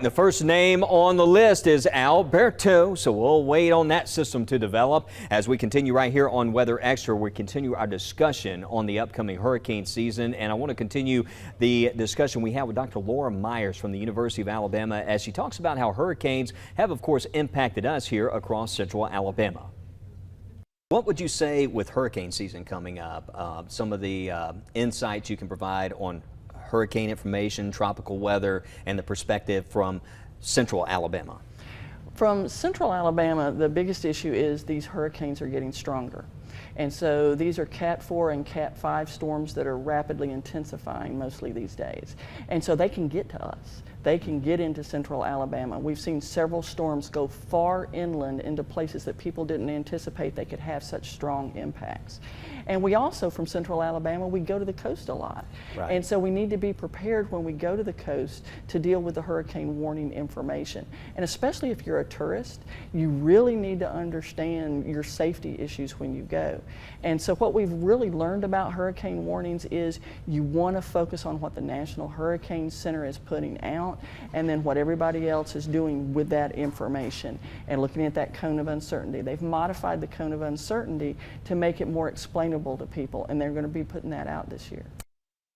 The first name on the list is Alberto, so we'll wait on that system to develop. As we continue right here on Weather Extra, we continue our discussion on the upcoming hurricane season, and I want to continue the discussion we had with Dr. Laura Myers from the University of Alabama as she talks about how hurricanes have, of course, impacted us here across central Alabama. What would you say with hurricane season coming up? Some of the insights you can provide on hurricane information, tropical weather, and the perspective from central Alabama? From central Alabama, the biggest issue is these hurricanes are getting stronger. And so these are Cat 4 and Cat 5 storms that are rapidly intensifying mostly these days. And so they can get to us. They can get into central Alabama. We've seen several storms go far inland into places that people didn't anticipate they could have such strong impacts. And we also, from central Alabama, we go to the coast a lot. Right. And so we need to be prepared when we go to the coast to deal with the hurricane warning information. And especially if you're a tourist, you really need to understand your safety issues when you go. And so what we've really learned about hurricane warnings is you want to focus on what the National Hurricane Center is putting out and then what everybody else is doing with that information and looking at that cone of uncertainty. They've modified the cone of uncertainty to make it more explainable to people, and they're going to be putting that out this year.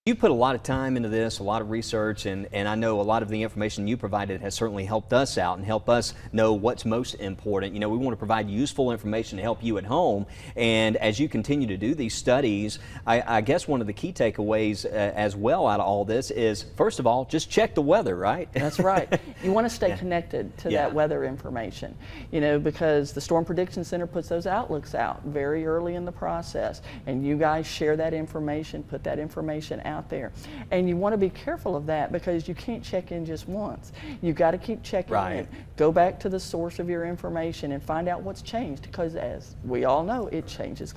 You put a lot of time into this, a lot of research, and I know a lot of the information you provided has certainly helped us out and help us know what's most important. You know, we want to provide useful information to help you at home, and as you continue to do these studies, I guess one of the key takeaways as well out of all this is, first of all, just check the weather, right? That's right. You want to stay connected to that weather information, you know, because the Storm Prediction Center puts those outlooks out very early in the process, and you guys share that information, put that information out there. And you want to be careful of that because you can't check in just once. You've got to keep checking in. Go back to the source of your information and find out what's changed because, as we all know, it changes